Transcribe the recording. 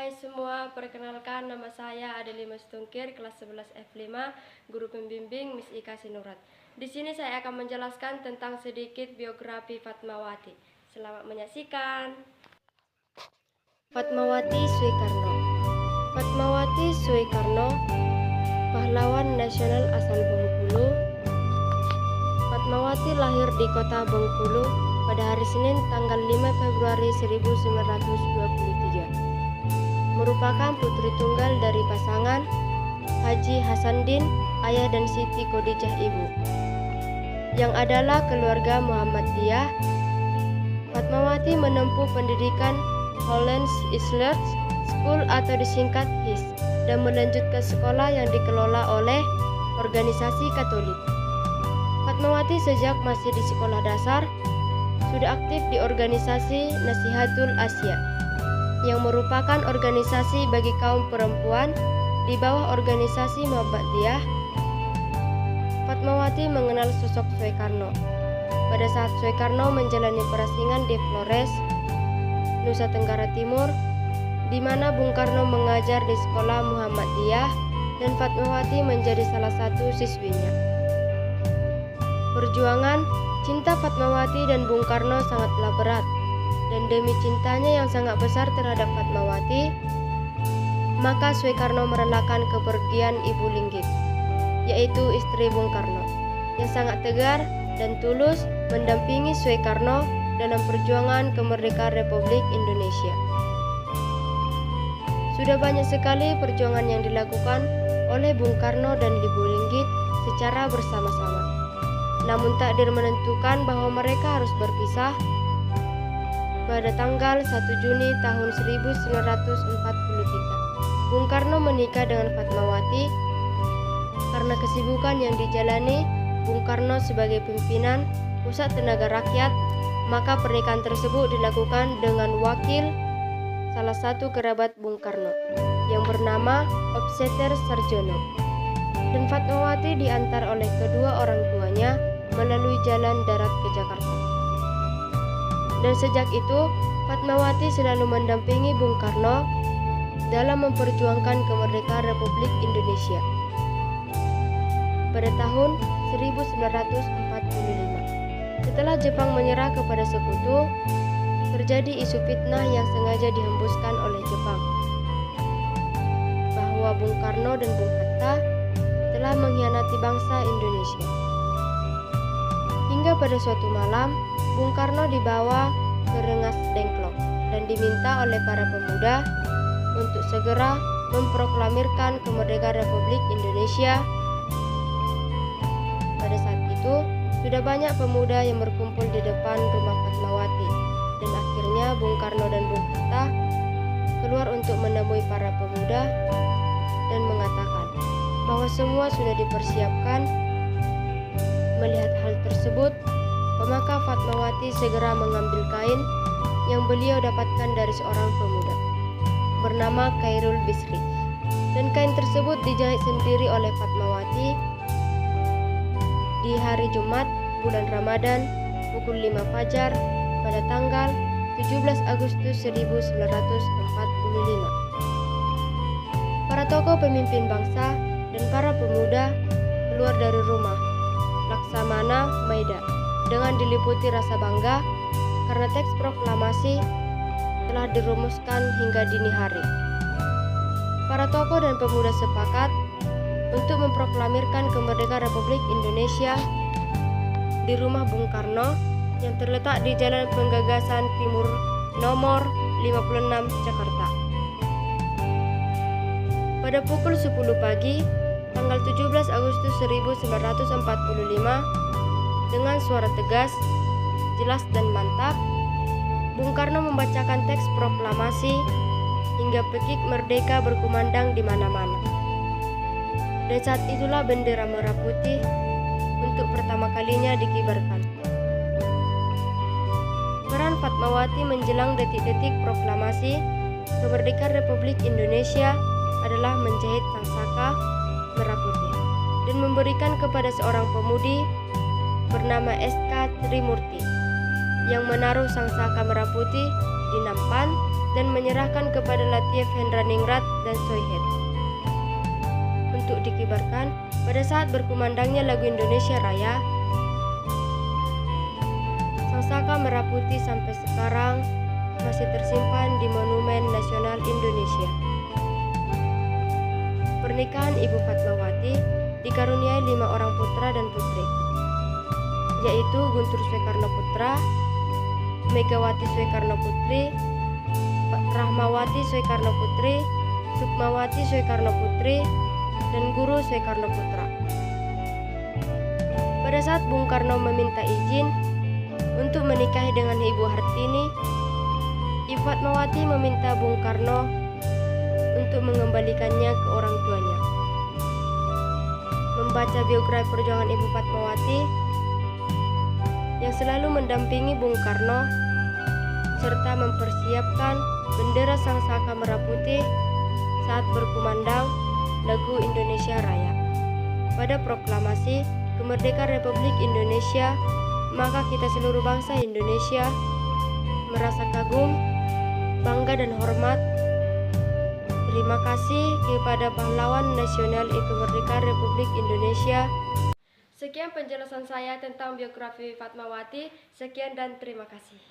Hai semua, perkenalkan nama saya Adelie Mestungkir, kelas 11 F5, guru pembimbing Miss Ika Sinurat. Di sini saya akan menjelaskan tentang sedikit biografi Fatmawati. Selamat menyaksikan. Fatmawati Soekarno. Fatmawati Soekarno, pahlawan nasional asal Bengkulu. Fatmawati lahir di kota Bengkulu pada hari Senin tanggal 5 Februari 1923. Merupakan putri tunggal dari pasangan Haji Hasanuddin, ayah, dan Siti Khadijah, ibu, yang adalah keluarga Muhammadiyah. Fatmawati menempuh pendidikan Hollands Island School atau disingkat HIS dan melanjut ke sekolah yang dikelola oleh organisasi Katolik. Fatmawati sejak masih di sekolah dasar sudah aktif di organisasi Nasihatul Asia, yang merupakan organisasi bagi kaum perempuan di bawah organisasi Muhammadiyah. Fatmawati mengenal sosok Soekarno pada saat Soekarno menjalani perasingan di Flores, Nusa Tenggara Timur, di mana Bung Karno mengajar di sekolah Muhammadiyah dan Fatmawati menjadi salah satu siswinya. Perjuangan cinta Fatmawati dan Bung Karno sangatlah berat, dan demi cintanya yang sangat besar terhadap Fatmawati, maka Soekarno merelakan kepergian Ibu Linggih, yaitu istri Bung Karno, yang sangat tegar dan tulus mendampingi Soekarno dalam perjuangan kemerdekaan Republik Indonesia. Sudah banyak sekali perjuangan yang dilakukan oleh Bung Karno dan Ibu Linggih secara bersama-sama. Namun takdir menentukan bahwa mereka harus berpisah pada tanggal 1 Juni tahun 1943. Bung Karno menikah dengan Fatmawati karena kesibukan yang dijalani Bung Karno sebagai pimpinan Pusat Tenaga Rakyat, maka pernikahan tersebut dilakukan dengan wakil salah satu kerabat Bung Karno yang bernama Obseter Sarjono, dan Fatmawati diantar oleh kedua orang tuanya melalui jalan darat ke Jakarta. Dan sejak itu, Fatmawati selalu mendampingi Bung Karno dalam memperjuangkan kemerdekaan Republik Indonesia. Pada tahun 1945, setelah Jepang menyerah kepada sekutu, terjadi isu fitnah yang sengaja dihembuskan oleh Jepang bahwa Bung Karno dan Bung Hatta telah mengkhianati bangsa Indonesia. Hingga pada suatu malam, Bung Karno dibawa ke Rengas Dengklok dan diminta oleh para pemuda untuk segera memproklamirkan kemerdekaan Republik Indonesia. Pada saat itu, sudah banyak pemuda yang berkumpul di depan rumah Fatmawati, dan akhirnya Bung Karno dan Bung Hatta keluar untuk menemui para pemuda dan mengatakan bahwa semua sudah dipersiapkan. Melihat hal tersebut, maka Fatmawati segera mengambil kain yang beliau dapatkan dari seorang pemuda bernama Khairul Bisri, dan kain tersebut dijahit sendiri oleh Fatmawati di hari Jumat bulan Ramadan pukul 5 Fajar pada tanggal 17 Agustus 1945. Para tokoh pemimpin bangsa dan para pemuda keluar dari rumah Laksamana Maida dengan diliputi rasa bangga karena teks proklamasi telah dirumuskan hingga dini hari. Para tokoh dan pemuda sepakat untuk memproklamirkan kemerdekaan Republik Indonesia di rumah Bung Karno yang terletak di Jalan Penggagasan Timur nomor 56 Jakarta. Pada pukul 10 pagi tanggal 17 Agustus 1945, dengan suara tegas, jelas, dan mantap, Bung Karno membacakan teks proklamasi hingga pekik merdeka berkumandang di mana-mana. Dan saat itulah bendera merah putih untuk pertama kalinya dikibarkan. Peran Fatmawati menjelang detik-detik proklamasi kemerdekaan Republik Indonesia adalah menjahit sangsaka merah putih dan memberikan kepada seorang pemudi bernama S.K. Trimurti yang menaruh sangsaka merah putih di nampan dan menyerahkan kepada Latief Hendraningrat dan Soehet untuk dikibarkan pada saat berkumandangnya lagu Indonesia Raya. Sangsaka Merah Putih sampai sekarang masih tersimpan di Monumen Nasional Indonesia. Pernikahan Ibu Fatmawati dikaruniai 5 orang putra dan putri, yaitu Guntur Soekarno Putra, Megawati Soekarno Putri, Rahmawati Soekarno Putri, Sukmawati Soekarno Putri, dan Guru Soekarno Putra. Pada saat Bung Karno meminta izin untuk menikahi dengan Ibu Hartini, Ibu Fatmawati meminta Bung Karno untuk mengembalikannya ke orang tuanya. Membaca biografi perjuangan Ibu Fatmawati yang selalu mendampingi Bung Karno serta mempersiapkan bendera Sangsaka Merah Putih saat berkumandang lagu Indonesia Raya pada proklamasi kemerdekaan Republik Indonesia, maka kita seluruh bangsa Indonesia merasa kagum, bangga dan hormat. Terima kasih kepada pahlawan nasional kemerdekaan Republik Indonesia. Sekian penjelasan saya tentang biografi Fatmawati. Sekian dan terima kasih.